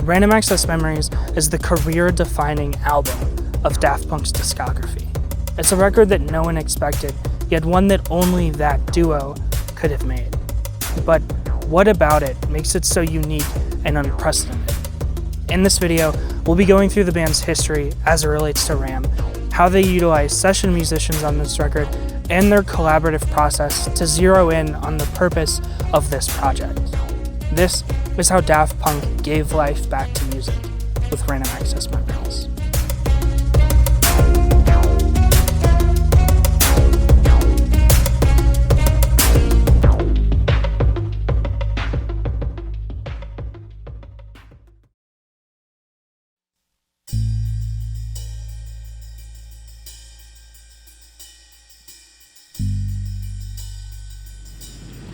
Random Access Memories is the career-defining album of Daft Punk's discography. It's a record that no one expected, yet one that only that duo could have made. But what about it makes it so unique and unprecedented? In this video, we'll be going through the band's history as it relates to RAM, how they utilize session musicians on this record, and their collaborative process to zero in on the purpose of this project. This is how Daft Punk gave life back to music with Random Access Memories.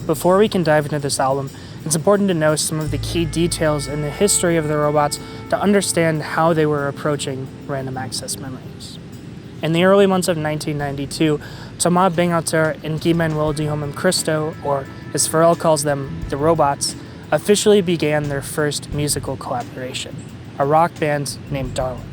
Before we can dive into this album, it's important to know some of the key details in the history of the robots to understand how they were approaching Random Access Memories. In the early months of 1992, Thomas Bangalter and Guy Manuel de Homem Christo, or as Pharrell calls them, the Robots, officially began their first musical collaboration, a rock band named Darwin.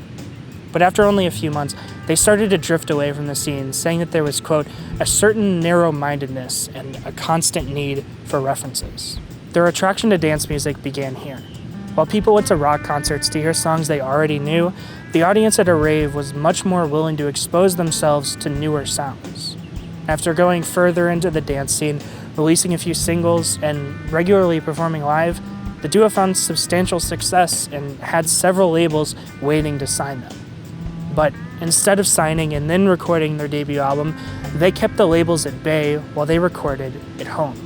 But after only a few months, they started to drift away from the scene, saying that there was, quote, a certain narrow-mindedness and a constant need for references. Their attraction to dance music began here. While people went to rock concerts to hear songs they already knew, the audience at a rave was much more willing to expose themselves to newer sounds. After going further into the dance scene, releasing a few singles, and regularly performing live, the duo found substantial success and had several labels waiting to sign them. But instead of signing and then recording their debut album, they kept the labels at bay while they recorded at home.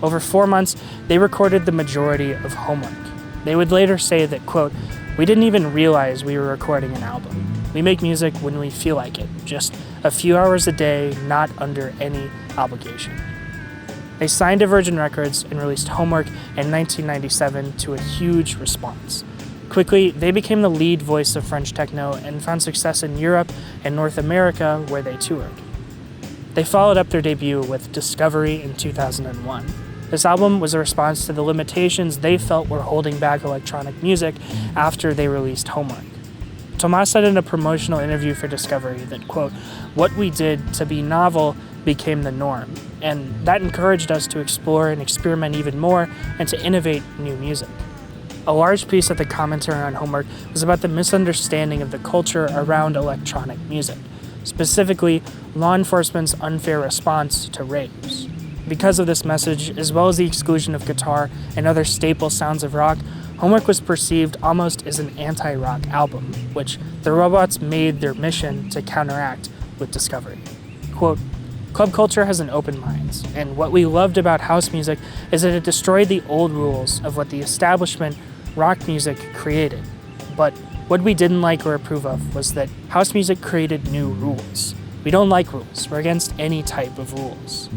Over 4 months, they recorded the majority of Homework. They would later say that, quote, we didn't even realize we were recording an album. We make music when we feel like it, just a few hours a day, not under any obligation. They signed to Virgin Records and released Homework in 1997 to a huge response. Quickly, they became the lead voice of French techno and found success in Europe and North America, where they toured. They followed up their debut with Discovery in 2001. This album was a response to the limitations they felt were holding back electronic music after they released Homework. Thomas said in a promotional interview for Discovery that, quote, what we did to be novel became the norm, and that encouraged us to explore and experiment even more and to innovate new music. A large piece of the commentary on Homework was about the misunderstanding of the culture around electronic music, specifically law enforcement's unfair response to raves. Because of this message, as well as the exclusion of guitar and other staple sounds of rock, Homework was perceived almost as an anti-rock album, which the Robots made their mission to counteract with Discovery. Quote, club culture has an open mind, and what we loved about house music is that it destroyed the old rules of what the establishment rock music created. But what we didn't like or approve of was that house music created new rules. We don't like rules. We're against any type of rules.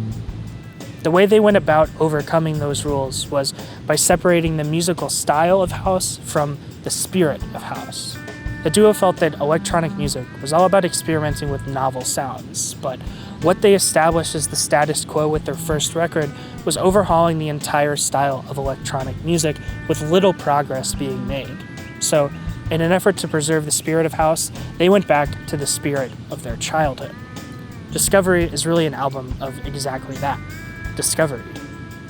The way they went about overcoming those rules was by separating the musical style of house from the spirit of house. The duo felt that electronic music was all about experimenting with novel sounds, but what they established as the status quo with their first record was overhauling the entire style of electronic music with little progress being made. So, in an effort to preserve the spirit of house, they went back to the spirit of their childhood. Discovery is really an album of exactly that, discovery.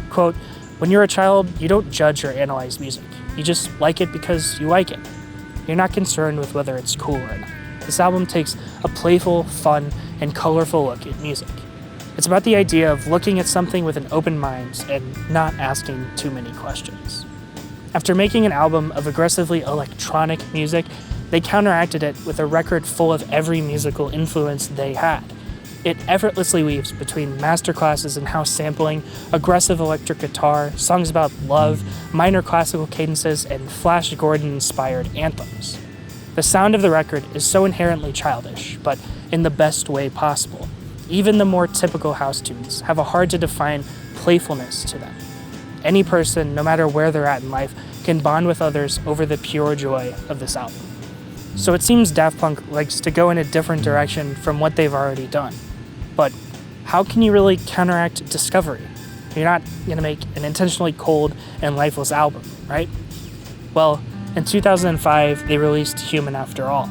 Quote, when you're a child, you don't judge or analyze music. You just like it because you like it. You're not concerned with whether it's cool or not. This album takes a playful, fun, and colorful look at music. It's about the idea of looking at something with an open mind and not asking too many questions. After making an album of aggressively electronic music, they counteracted it with a record full of every musical influence they had. It effortlessly weaves between masterclasses in house sampling, aggressive electric guitar, songs about love, minor classical cadences, and Flash Gordon-inspired anthems. The sound of the record is so inherently childish, but in the best way possible. Even the more typical house tunes have a hard-to-define playfulness to them. Any person, no matter where they're at in life, can bond with others over the pure joy of this album. So it seems Daft Punk likes to go in a different direction from what they've already done. But how can you really counteract Discovery? You're not going to make an intentionally cold and lifeless album, right? Well, In 2005, they released Human After All.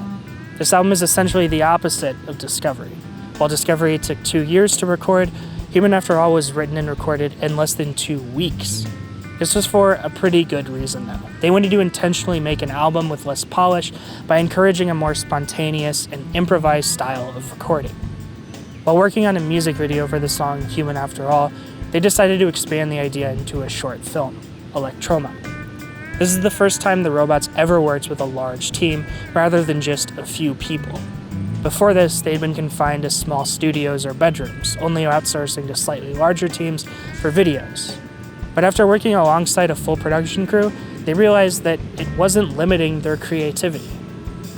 This album is essentially the opposite of Discovery. While Discovery took 2 years to record, Human After All was written and recorded in less than 2 weeks. This was for a pretty good reason, though. They wanted to intentionally make an album with less polish by encouraging a more spontaneous and improvised style of recording. While working on a music video for the song Human After All, they decided to expand the idea into a short film, Electroma. This is the first time the Robots ever worked with a large team rather than just a few people. Before this, they'd been confined to small studios or bedrooms, only outsourcing to slightly larger teams for videos. But after working alongside a full production crew, they realized that it wasn't limiting their creativity.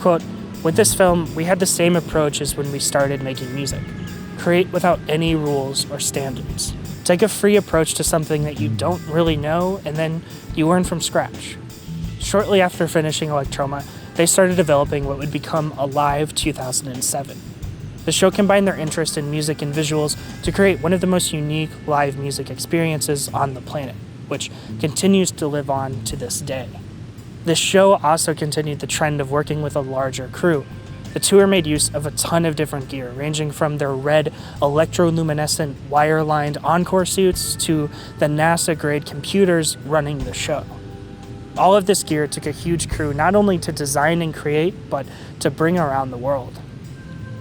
Quote, "With this film, we had the same approach as when we started making music. Create without any rules or standards. Take a free approach to something that you don't really know, and then you learn from scratch." Shortly after finishing Electroma, they started developing what would become Alive 2007. The show combined their interest in music and visuals to create one of the most unique live music experiences on the planet, which continues to live on to this day. This show also continued the trend of working with a larger crew. The tour made use of a ton of different gear, ranging from their red, electroluminescent, wire-lined encore suits to the NASA-grade computers running the show. All of this gear took a huge crew not only to design and create, but to bring around the world.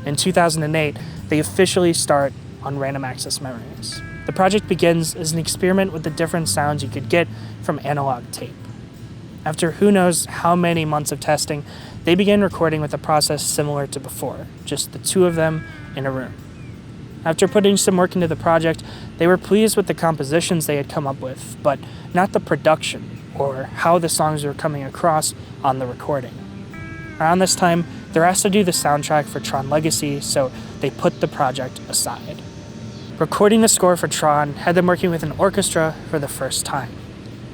In 2008, they officially start on Random Access Memories. The project begins as an experiment with the different sounds you could get from analog tape. After who knows how many months of testing, they began recording with a process similar to before, just the two of them in a room. After putting some work into the project, they were pleased with the compositions they had come up with, but not the production or how the songs were coming across on the recording. Around this time, they're asked to do the soundtrack for Tron Legacy, so they put the project aside. Recording the score for Tron had them working with an orchestra for the first time.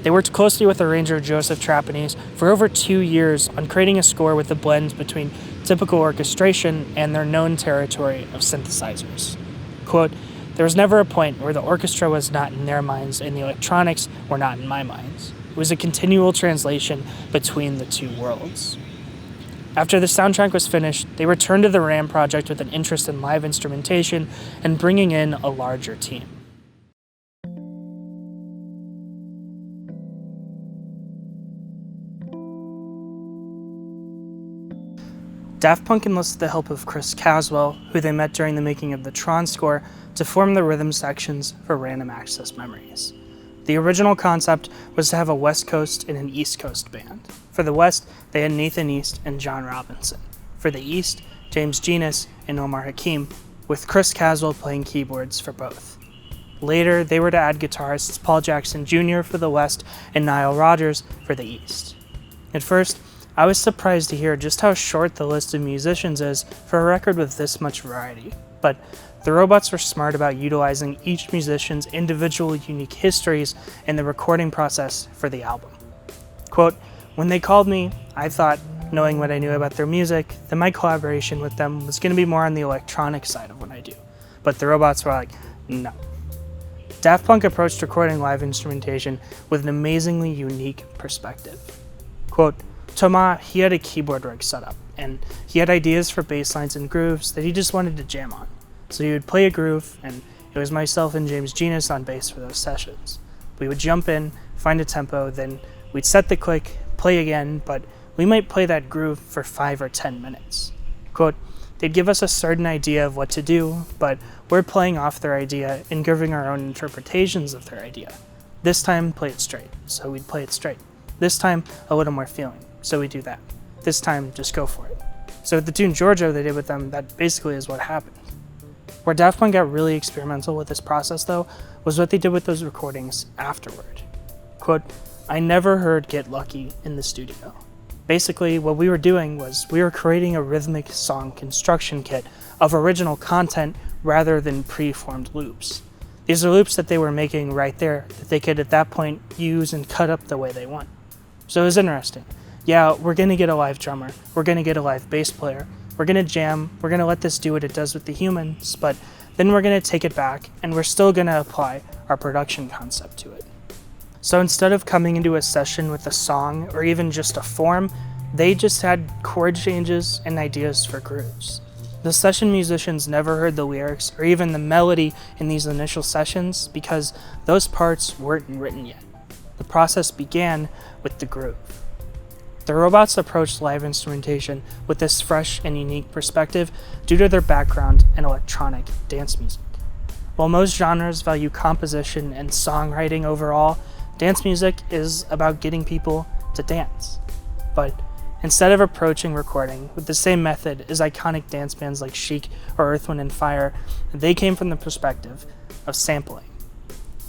They worked closely with arranger Joseph Trapanese for over 2 years on creating a score with a blend between typical orchestration and their known territory of synthesizers. Quote, "There was never a point where the orchestra was not in their minds and the electronics were not in my minds. It was a continual translation between the two worlds." After the soundtrack was finished, they returned to the RAM project with an interest in live instrumentation and bringing in a larger team. Daft Punk enlisted the help of Chris Caswell, who they met during the making of the Tron score, to form the rhythm sections for Random Access Memories. The original concept was to have a West Coast and an East Coast band. For the West, they had Nathan East and John Robinson. For the East, James Genus and Omar Hakim, with Chris Caswell playing keyboards for both. Later, they were to add guitarists Paul Jackson Jr. for the West and Nile Rodgers for the East. At first, I was surprised to hear just how short the list of musicians is for a record with this much variety, but the Robots were smart about utilizing each musician's individual unique histories in the recording process for the album. Quote, "When they called me, I thought, knowing what I knew about their music, that my collaboration with them was going to be more on the electronic side of what I do. But the Robots were like, no." Daft Punk approached recording live instrumentation with an amazingly unique perspective. Quote, "Thomas, he had a keyboard rig set up, and he had ideas for bass lines and grooves that he just wanted to jam on. So he would play a groove, and it was myself and James Genus on bass for those sessions. We would jump in, find a tempo, then we'd set the click, play again, but we might play that groove for 5 or 10 minutes. Quote, "They'd give us a certain idea of what to do, but we're playing off their idea and giving our own interpretations of their idea. This time, play it straight, so we'd play it straight. This time, a little more feeling, so we do that. This time, just go for it." So with the tune Giorgio they did with them, that basically is what happened. Where Daft Punk got really experimental with this process, though, was what they did with those recordings afterward. Quote, "I never heard Get Lucky in the studio. Basically, what we were doing was we were creating a rhythmic song construction kit of original content rather than pre-formed loops. These are loops that they were making right there that they could at that point use and cut up the way they want. So it was interesting. Yeah, we're going to get a live drummer, we're going to get a live bass player, we're going to jam, we're going to let this do what it does with the humans, but then we're going to take it back and we're still going to apply our production concept to it." So instead of coming into a session with a song or even just a form, they just had chord changes and ideas for grooves. The session musicians never heard the lyrics or even the melody in these initial sessions because those parts weren't written yet. The process began with the groove. The robots approached live instrumentation with this fresh and unique perspective due to their background in electronic dance music. While most genres value composition and songwriting overall, dance music is about getting people to dance. But instead of approaching recording with the same method as iconic dance bands like Chic or Earth, Wind & Fire, they came from the perspective of sampling.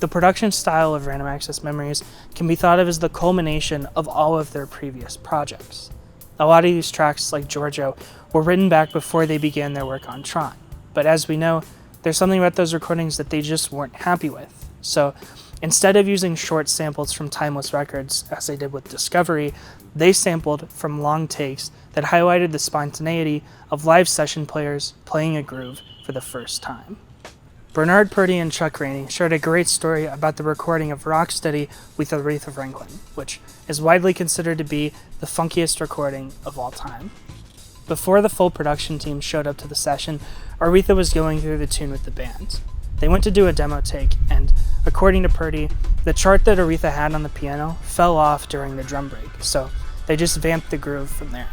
The production style of Random Access Memories can be thought of as the culmination of all of their previous projects. A lot of these tracks, like Giorgio, were written back before they began their work on Tron, but as we know, there's something about those recordings that they just weren't happy with. So instead of using short samples from timeless records, as they did with Discovery, they sampled from long takes that highlighted the spontaneity of live session players playing a groove for the first time. Bernard Purdie and Chuck Rainey shared a great story about the recording of Rocksteady with Aretha Franklin, which is widely considered to be the funkiest recording of all time. Before the full production team showed up to the session, Aretha was going through the tune with the band. They went to do a demo take, and according to Purdie, the chart that Aretha had on the piano fell off during the drum break, so they just vamped the groove from there.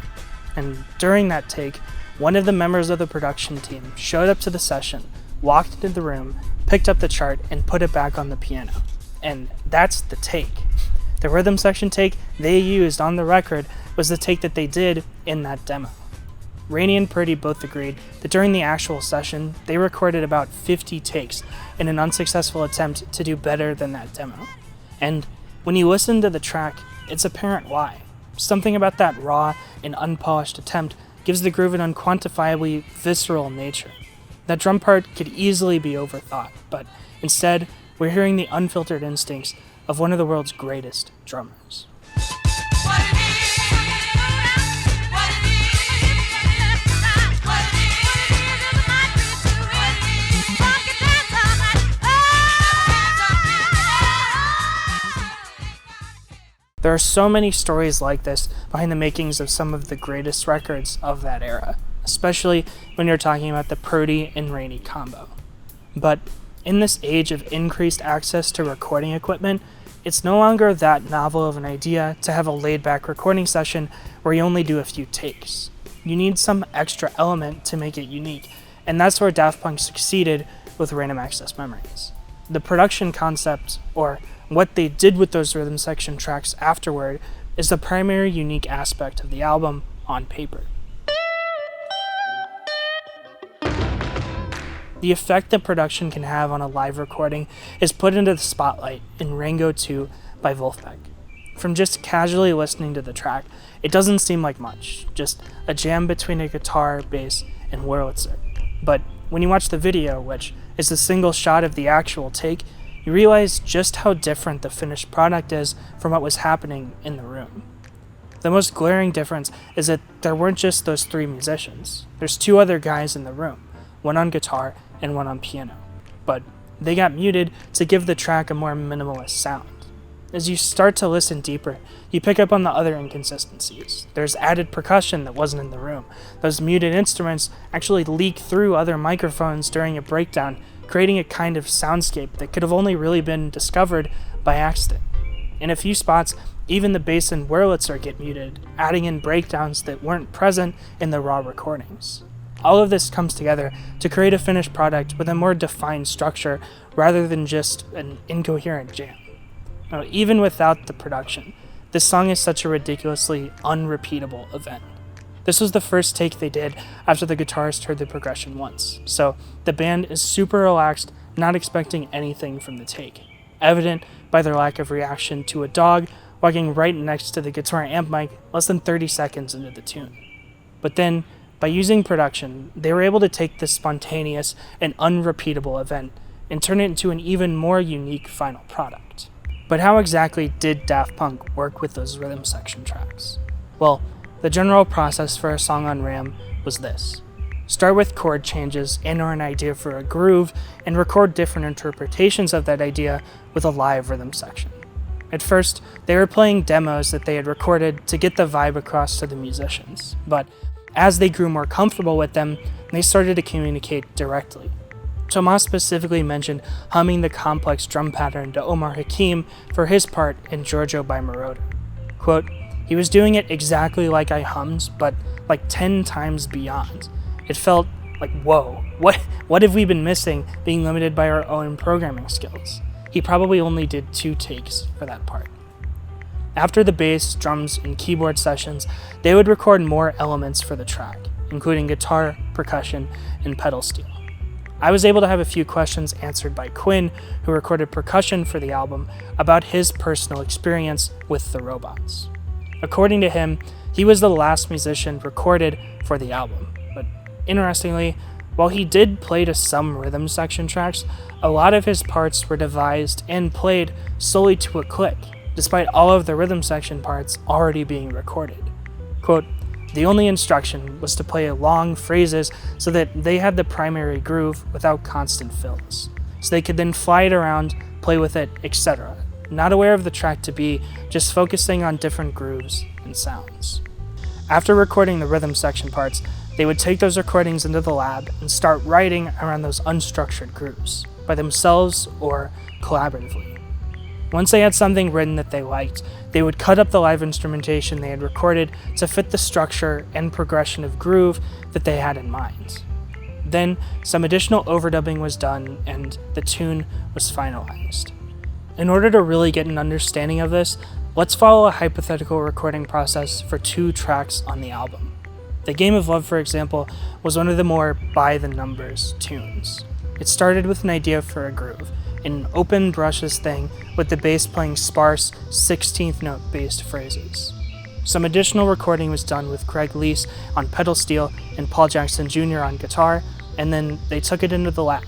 And during that take, one of the members of the production team showed up to the session, walked into the room, picked up the chart, and put it back on the piano. And that's the take. The rhythm section take they used on the record was the take that they did in that demo. Rainey and Purdie both agreed that during the actual session, they recorded about 50 takes in an unsuccessful attempt to do better than that demo. And when you listen to the track, it's apparent why. Something about that raw and unpolished attempt gives the groove an unquantifiably visceral nature. That drum part could easily be overthought, but instead, we're hearing the unfiltered instincts of one of the world's greatest drummers. There are so many stories like this behind the makings of some of the greatest records of that era, especially when you're talking about the Purdie and Rainey combo. But in this age of increased access to recording equipment, it's no longer that novel of an idea to have a laid-back recording session where you only do a few takes. You need some extra element to make it unique, and that's where Daft Punk succeeded with Random Access Memories. The production concept, or what they did with those rhythm section tracks afterward, is the primary unique aspect of the album on paper. The effect that production can have on a live recording is put into the spotlight in Rango 2 by Wolfpack. From just casually listening to the track, it doesn't seem like much, just a jam between a guitar, bass, and Wurlitzer. But when you watch the video, which is a single shot of the actual take, you realize just how different the finished product is from what was happening in the room. The most glaring difference is that there weren't just those three musicians. There's two other guys in the room, one on guitar and one on piano. But they got muted to give the track a more minimalist sound. As you start to listen deeper, you pick up on the other inconsistencies. There's added percussion that wasn't in the room. Those muted instruments actually leak through other microphones during a breakdown, creating a kind of soundscape that could have only really been discovered by accident. In a few spots, even the bass and Wurlitzer get muted, adding in breakdowns that weren't present in the raw recordings. All of this comes together to create a finished product with a more defined structure rather than just an incoherent jam. Now, even without the production, this song is such a ridiculously unrepeatable event. This was the first take they did after the guitarist heard the progression once, so the band is super relaxed, not expecting anything from the take, evident by their lack of reaction to a dog walking right next to the guitar amp mic less than 30 seconds into the tune. But then, by using production, they were able to take this spontaneous and unrepeatable event and turn it into an even more unique final product. But how exactly did Daft Punk work with those rhythm section tracks? Well, the general process for a song on RAM was this. Start with chord changes and/or an idea for a groove, and record different interpretations of that idea with a live rhythm section. At first, they were playing demos that they had recorded to get the vibe across to the musicians, but as they grew more comfortable with them, they started to communicate directly. Tomas specifically mentioned humming the complex drum pattern to Omar Hakim for his part in Giorgio by Moroder. Quote, "He was doing it exactly like I hummed, but like 10 times beyond. It felt like, whoa, what have we been missing being limited by our own programming skills? He probably only did 2 takes for that part." After the bass, drums, and keyboard sessions, they would record more elements for the track, including guitar, percussion, and pedal steel. I was able to have a few questions answered by Quinn, who recorded percussion for the album, about his personal experience with the robots. According to him, he was the last musician recorded for the album, but interestingly, while he did play to some rhythm section tracks, a lot of his parts were devised and played solely to a click, despite all of the rhythm section parts already being recorded. Quote, "The only instruction was to play long phrases so that they had the primary groove without constant fills, so they could then fly it around, play with it, etc. Not aware of the track to be, just focusing on different grooves and sounds." After recording the rhythm section parts, they would take those recordings into the lab and start writing around those unstructured grooves, by themselves or collaboratively. Once they had something written that they liked, they would cut up the live instrumentation they had recorded to fit the structure and progression of groove that they had in mind. Then, some additional overdubbing was done and the tune was finalized. In order to really get an understanding of this, let's follow a hypothetical recording process for 2 tracks on the album. The Game of Love, for example, was one of the more by-the-numbers tunes. It started with an idea for a groove, an open brushes thing with the bass playing sparse 16th note based phrases. Some additional recording was done with Greg Leese on pedal steel and Paul Jackson Jr. on guitar, and then they took it into the lab.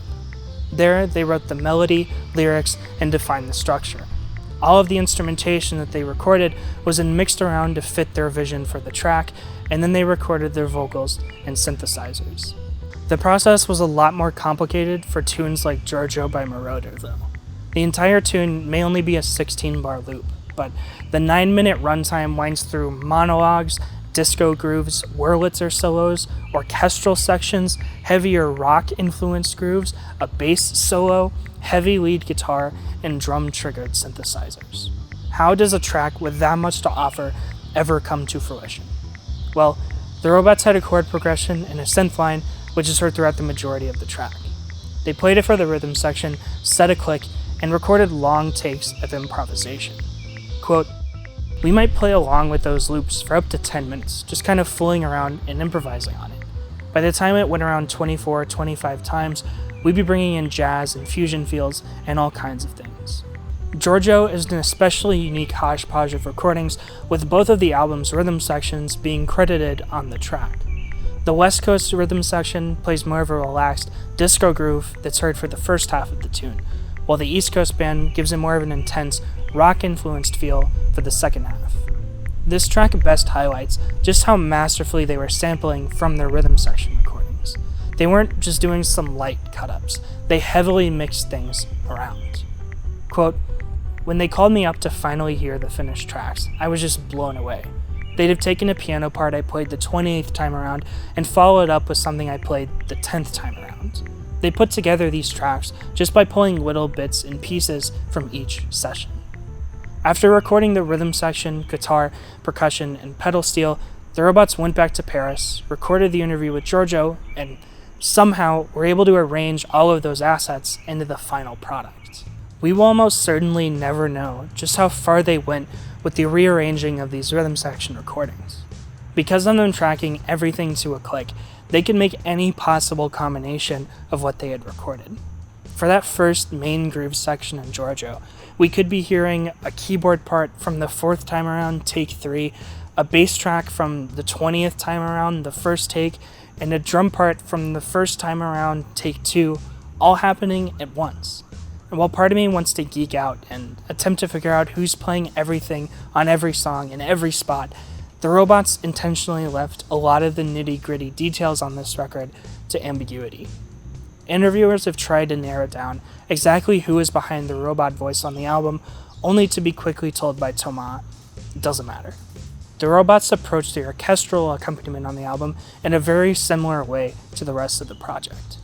There, they wrote the melody, lyrics, and defined the structure. All of the instrumentation that they recorded was then mixed around to fit their vision for the track, and then they recorded their vocals and synthesizers. The process was a lot more complicated for tunes like Giorgio by Moroder, though. The entire tune may only be a 16-bar loop, but the 9-minute runtime winds through monologues, disco grooves, Wurlitzer solos, orchestral sections, heavier rock-influenced grooves, a bass solo, heavy lead guitar, and drum-triggered synthesizers. How does a track with that much to offer ever come to fruition? Well, the robots had a chord progression and a synth line, which is heard throughout the majority of the track. They played it for the rhythm section, set a click, and recorded long takes of improvisation. Quote, "We might play along with those loops for up to 10 minutes, just kind of fooling around and improvising on it. By the time it went around 24, 25 times, we'd be bringing in jazz and fusion feels and all kinds of things." Giorgio is an especially unique hodgepodge of recordings, with both of the album's rhythm sections being credited on the track. The West Coast rhythm section plays more of a relaxed disco groove that's heard for the first half of the tune, while the East Coast band gives it more of an intense, rock-influenced feel for the second half. This track best highlights just how masterfully they were sampling from their rhythm section recordings. They weren't just doing some light cut-ups, they heavily mixed things around. Quote, "When they called me up to finally hear the finished tracks, I was just blown away. They'd have taken a piano part I played the 28th time around and followed up with something I played the 10th time around. They put together these tracks just by pulling little bits and pieces from each session." After recording the rhythm section, guitar, percussion, and pedal steel, the robots went back to Paris, recorded the interview with Giorgio, and somehow were able to arrange all of those assets into the final product. We will almost certainly never know just how far they went with the rearranging of these rhythm section recordings. Because of them tracking everything to a click, they could make any possible combination of what they had recorded. For that first main groove section in Giorgio, we could be hearing a keyboard part from the 4th time around, take 3, a bass track from the 20th time around, the first take, and a drum part from the first time around, take 2, all happening at once. And while part of me wants to geek out and attempt to figure out who's playing everything on every song in every spot, the robots intentionally left a lot of the nitty-gritty details on this record to ambiguity. Interviewers have tried to narrow down exactly who is behind the robot voice on the album, only to be quickly told by Thomas, it doesn't matter. The robots approached the orchestral accompaniment on the album in a very similar way to the rest of the project.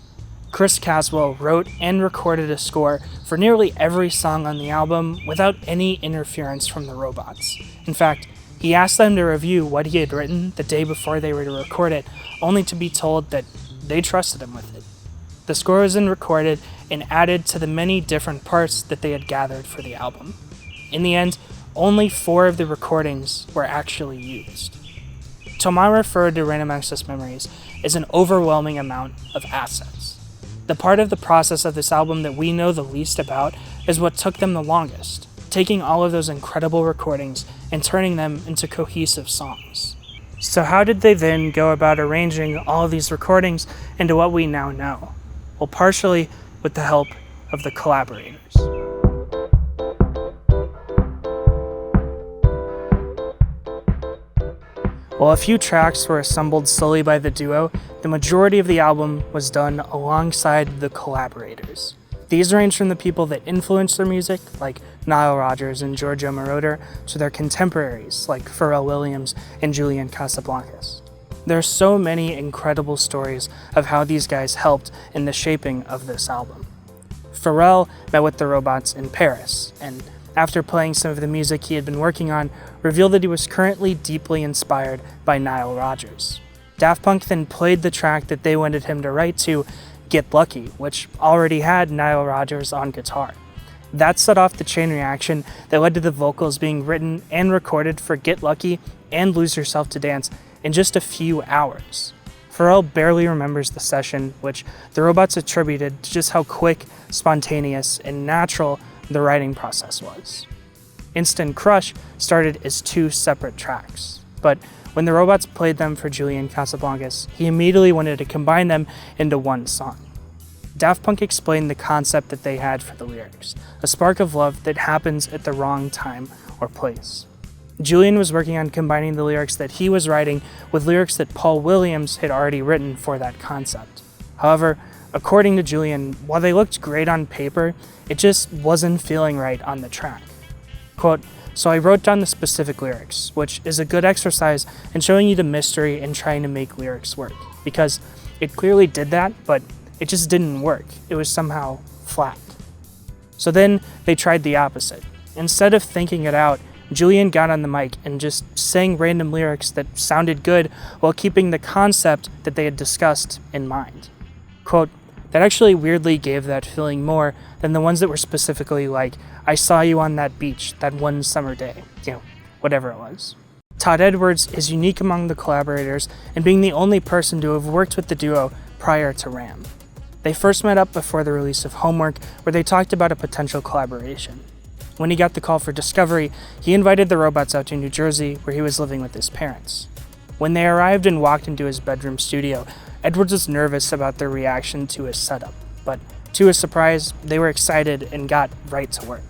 Chris Caswell wrote and recorded a score for nearly every song on the album without any interference from the robots. In fact, he asked them to review what he had written the day before they were to record it, only to be told that they trusted him with it. The score was then recorded and added to the many different parts that they had gathered for the album. In the end, only 4 of the recordings were actually used. Thomas referred to Random Access Memories as an overwhelming amount of assets. The part of the process of this album that we know the least about is what took them the longest, taking all of those incredible recordings and turning them into cohesive songs. So how did they then go about arranging all of these recordings into what we now know? Well, partially with the help of the Collaborators. While a few tracks were assembled solely by the duo, the majority of the album was done alongside the Collaborators. These range from the people that influenced their music, like Nile Rodgers and Giorgio Moroder, to their contemporaries, like Pharrell Williams and Julian Casablancas. There are so many incredible stories of how these guys helped in the shaping of this album. Pharrell met with the robots in Paris, and after playing some of the music he had been working on, revealed that he was currently deeply inspired by Nile Rodgers. Daft Punk then played the track that they wanted him to write to, Get Lucky, which already had Nile Rodgers on guitar. That set off the chain reaction that led to the vocals being written and recorded for Get Lucky and Lose Yourself to Dance in just a few hours. Pharrell barely remembers the session, which the robots attributed to just how quick, spontaneous, and natural the writing process was. Instant Crush started as 2 separate tracks, but when the robots played them for Julian Casablancas, he immediately wanted to combine them into one song. Daft Punk explained the concept that they had for the lyrics, a spark of love that happens at the wrong time or place. Julian was working on combining the lyrics that he was writing with lyrics that Paul Williams had already written for that concept. However, according to Julian, while they looked great on paper, it just wasn't feeling right on the track. Quote, "So I wrote down the specific lyrics, which is a good exercise in showing you the mystery in trying to make lyrics work, because it clearly did that, but it just didn't work. It was somehow flat." So then they tried the opposite. Instead of thinking it out, Julian got on the mic and just sang random lyrics that sounded good while keeping the concept that they had discussed in mind. Quote, "That actually weirdly gave that feeling more than the ones that were specifically like, I saw you on that beach that one summer day," whatever it was. Todd Edwards is unique among the Collaborators in being the only person to have worked with the duo prior to Ram. They first met up before the release of Homework, where they talked about a potential collaboration. When he got the call for Discovery, he invited the robots out to New Jersey, where he was living with his parents. When they arrived and walked into his bedroom studio, Edwards was nervous about their reaction to his setup, but to his surprise, they were excited and got right to work.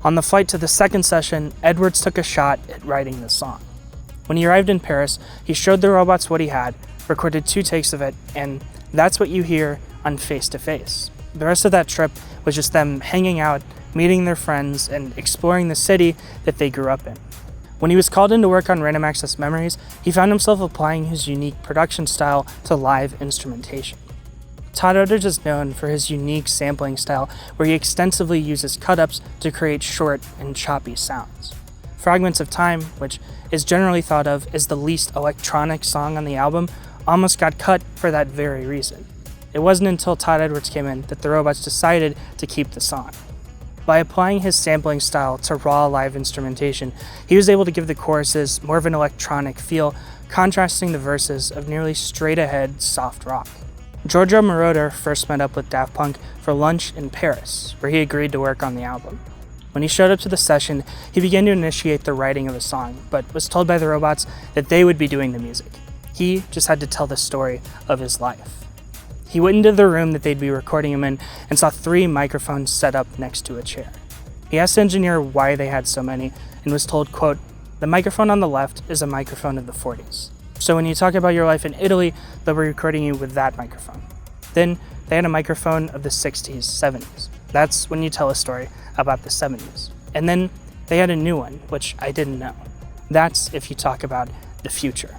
On the flight to the second session, Edwards took a shot at writing the song. When he arrived in Paris, he showed the robots what he had, recorded 2 takes of it, and that's what you hear on Face to Face. The rest of that trip was just them hanging out, meeting their friends, and exploring the city that they grew up in. When he was called in to work on Random Access Memories, he found himself applying his unique production style to live instrumentation. Todd Edwards is known for his unique sampling style, where he extensively uses cut-ups to create short and choppy sounds. Fragments of Time, which is generally thought of as the least electronic song on the album, almost got cut for that very reason. It wasn't until Todd Edwards came in that the robots decided to keep the song. By applying his sampling style to raw live instrumentation, he was able to give the choruses more of an electronic feel, contrasting the verses of nearly straight-ahead soft rock. Giorgio Moroder first met up with Daft Punk for lunch in Paris, where he agreed to work on the album. When he showed up to the session, he began to initiate the writing of the song, but was told by the robots that they would be doing the music. He just had to tell the story of his life. He went into the room that they'd be recording him in and saw 3 microphones set up next to a chair. He asked the engineer why they had so many and was told, quote, "The microphone on the left is a microphone of the 40s. So when you talk about your life in Italy, they'll be recording you with that microphone." Then they had a microphone of the 60s, 70s. That's when you tell a story about the 70s. And then they had a new one, which I didn't know. That's if you talk about the future.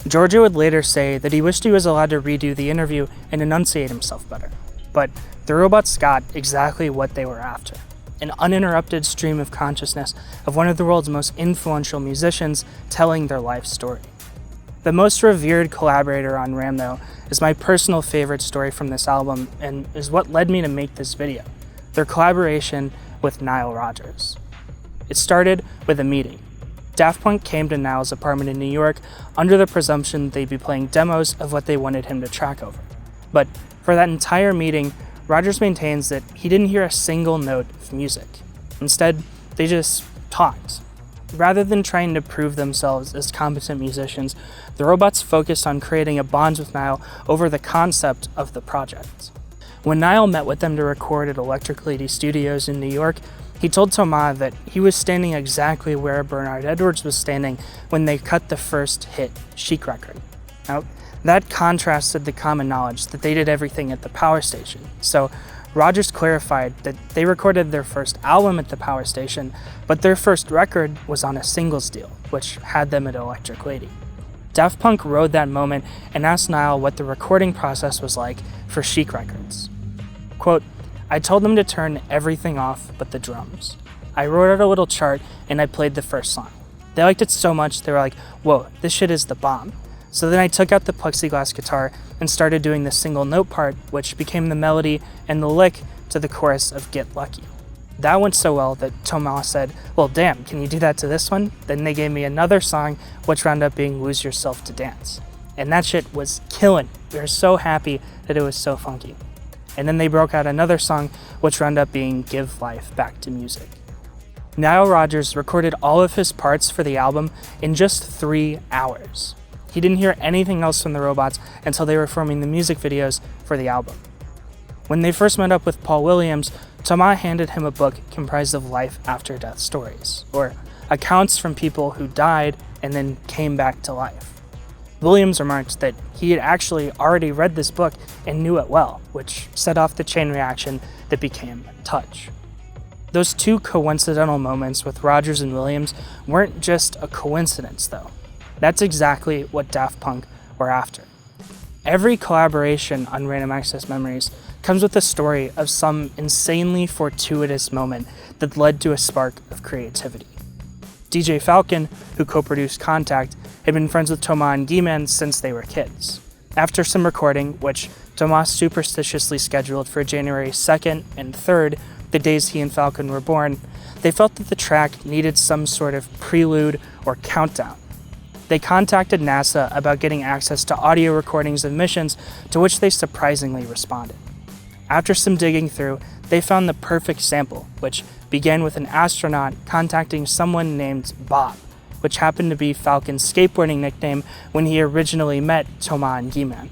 Georgia would later say that he wished he was allowed to redo the interview and enunciate himself better. But the robots got exactly what they were after: an uninterrupted stream of consciousness of one of the world's most influential musicians telling their life story. The most revered collaborator on Ram, though, is my personal favorite story from this album and is what led me to make this video: their collaboration with Nile Rodgers. It started with a meeting. Daft Punk came to Nile's apartment in New York under the presumption they'd be playing demos of what they wanted him to track over. But for that entire meeting, Rodgers maintains that he didn't hear a single note of music. Instead, they just talked. Rather than trying to prove themselves as competent musicians, the robots focused on creating a bond with Nile over the concept of the project. When Nile met with them to record at Electric Lady Studios in New York, he told Thomas that he was standing exactly where Bernard Edwards was standing when they cut the first hit, Chic record. Now, that contrasted the common knowledge that they did everything at the power station. So Rodgers clarified that they recorded their first album at the power station, but their first record was on a singles deal, which had them at Electric Lady. Daft Punk rode that moment and asked Nile what the recording process was like for Chic records. Quote, "I told them to turn everything off but the drums. I wrote out a little chart and I played the first song. They liked it so much they were like, whoa, this shit is the bomb. So then I took out the plexiglass guitar and started doing the single note part, which became the melody and the lick to the chorus of Get Lucky. That went so well that Thomas said, well damn, can you do that to this one? Then they gave me another song, which wound up being Lose Yourself to Dance. And that shit was killing. We were so happy that it was so funky. And then they broke out another song, which wound up being Give Life Back to Music." Nile Rodgers recorded all of his parts for the album in just 3 hours. He didn't hear anything else from the robots until they were filming the music videos for the album. When they first met up with Paul Williams, Thomas handed him a book comprised of life after death stories, or accounts from people who died and then came back to life. Williams remarked that he had actually already read this book and knew it well, which set off the chain reaction that became Touch. Those two coincidental moments with Rodgers and Williams weren't just a coincidence, though. That's exactly what Daft Punk were after. Every collaboration on Random Access Memories comes with a story of some insanely fortuitous moment that led to a spark of creativity. DJ Falcon, who co-produced Contact, had been friends with Thomas and Guy-Man since they were kids. After some recording, which Thomas superstitiously scheduled for January 2nd and 3rd, the days he and Falcon were born, they felt that the track needed some sort of prelude or countdown. They contacted NASA about getting access to audio recordings of missions, to which they surprisingly responded. After some digging through, they found the perfect sample, which began with an astronaut contacting someone named Bob, which happened to be Falcon's skateboarding nickname when he originally met Thomas and Guy-Man.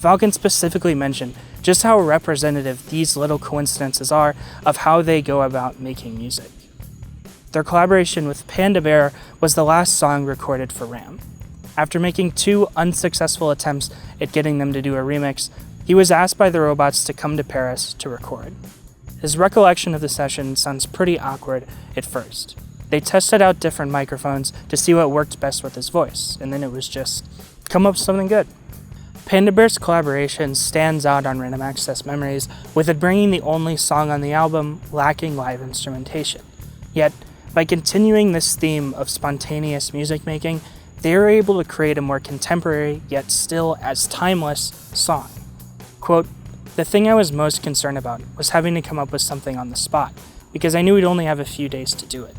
Falcon specifically mentioned just how representative these little coincidences are of how they go about making music. Their collaboration with Panda Bear was the last song recorded for Ram. After making 2 unsuccessful attempts at getting them to do a remix, he was asked by the robots to come to Paris to record. His recollection of the session sounds pretty awkward at first. They tested out different microphones to see what worked best with his voice, and then it was just, come up with something good. Panda Bear's collaboration stands out on Random Access Memories, with it bringing the only song on the album lacking live instrumentation. Yet, by continuing this theme of spontaneous music making, they were able to create a more contemporary, yet still as timeless, song. Quote, "The thing I was most concerned about was having to come up with something on the spot, because I knew we'd only have a few days to do it.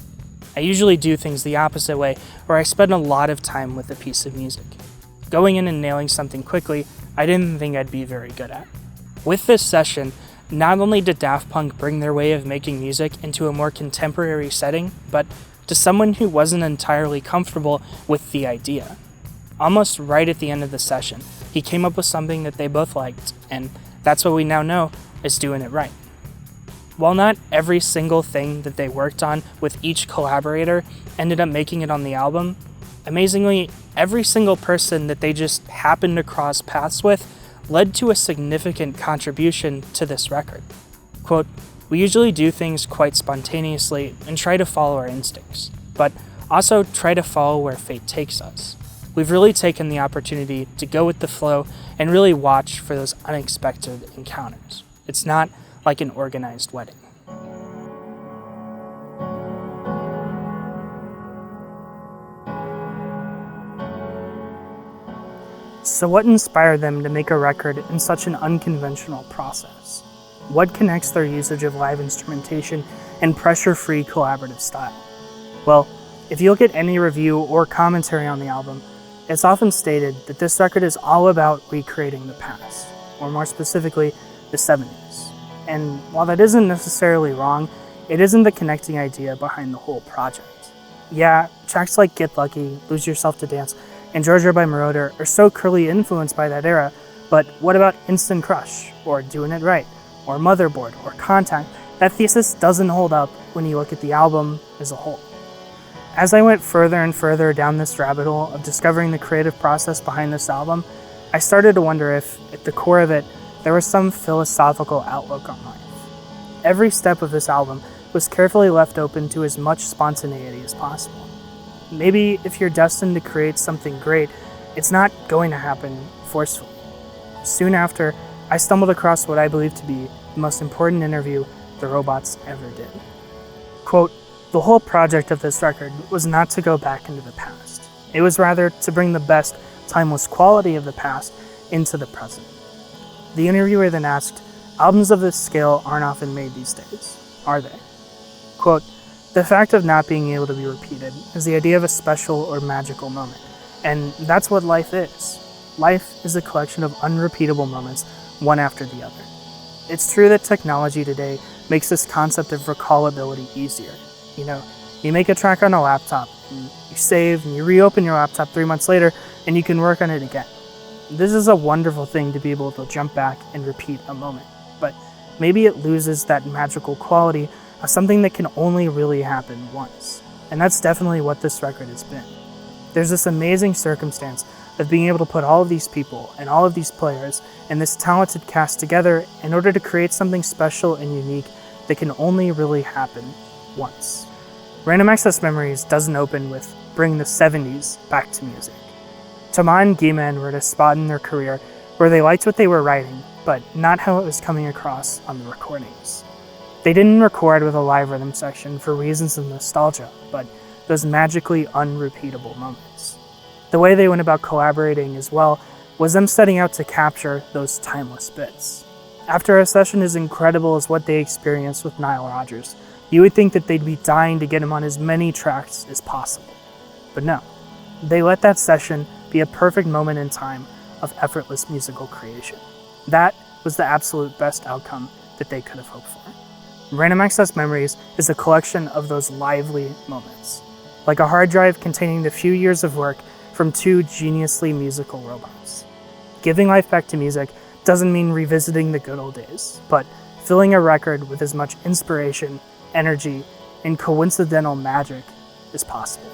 I usually do things the opposite way, where I spend a lot of time with a piece of music. Going in and nailing something quickly, I didn't think I'd be very good at." With this session, not only did Daft Punk bring their way of making music into a more contemporary setting, but to someone who wasn't entirely comfortable with the idea. Almost right at the end of the session, he came up with something that they both liked, and that's what we now know as doing it right. While not every single thing that they worked on with each collaborator ended up making it on the album, amazingly, every single person that they just happened to cross paths with led to a significant contribution to this record. Quote, We usually do things quite spontaneously and try to follow our instincts, but also try to follow where fate takes us. We've really taken the opportunity to go with the flow and really watch for those unexpected encounters. It's not like an organized wedding. So what inspired them to make a record in such an unconventional process? What connects their usage of live instrumentation and pressure-free collaborative style? Well, if you look at any review or commentary on the album, it's often stated that this record is all about recreating the past, or more specifically, the 70s. And while that isn't necessarily wrong, it isn't the connecting idea behind the whole project. Yeah, tracks like Get Lucky, Lose Yourself to Dance, and Georgia by Moroder are so clearly influenced by that era, but what about Instant Crush, or Doing It Right, or Motherboard, or Contact? That thesis doesn't hold up when you look at the album as a whole. As I went further and further down this rabbit hole of discovering the creative process behind this album, I started to wonder if, at the core of it, there was some philosophical outlook on life. Every step of this album was carefully left open to as much spontaneity as possible. Maybe if you're destined to create something great, it's not going to happen forcefully. Soon after, I stumbled across what I believe to be the most important interview the Robots ever did. Quote, "The whole project of this record was not to go back into the past. It was rather to bring the best, timeless quality of the past into the present." The interviewer then asked, "Albums of this scale aren't often made these days, are they?" Quote, "The fact of not being able to be repeated is the idea of a special or magical moment, and that's what life is. Life is a collection of unrepeatable moments, one after the other. It's true that technology today makes this concept of recallability easier. You make a track on a laptop, and you save, and you reopen your laptop 3 months later, and you can work on it again. This is a wonderful thing to be able to jump back and repeat a moment, but maybe it loses that magical quality of something that can only really happen once. And that's definitely what this record has been. There's this amazing circumstance of being able to put all of these people and all of these players and this talented cast together in order to create something special and unique that can only really happen once. Random Access Memories doesn't open with bringing the 70s back to music. Tama and Gaiman were at a spot in their career where they liked what they were writing, but not how it was coming across on the recordings. They didn't record with a live rhythm section for reasons of nostalgia, but those magically unrepeatable moments. The way they went about collaborating as well was them setting out to capture those timeless bits. After a session as incredible as what they experienced with Nile Rodgers, you would think that they'd be dying to get him on as many tracks as possible. But no, they let that session be a perfect moment in time of effortless musical creation. That was the absolute best outcome that they could have hoped for. Random Access Memories is a collection of those lively moments, like a hard drive containing the few years of work from two geniusly musical robots. Giving life back to music doesn't mean revisiting the good old days, but filling a record with as much inspiration, energy, and coincidental magic as possible.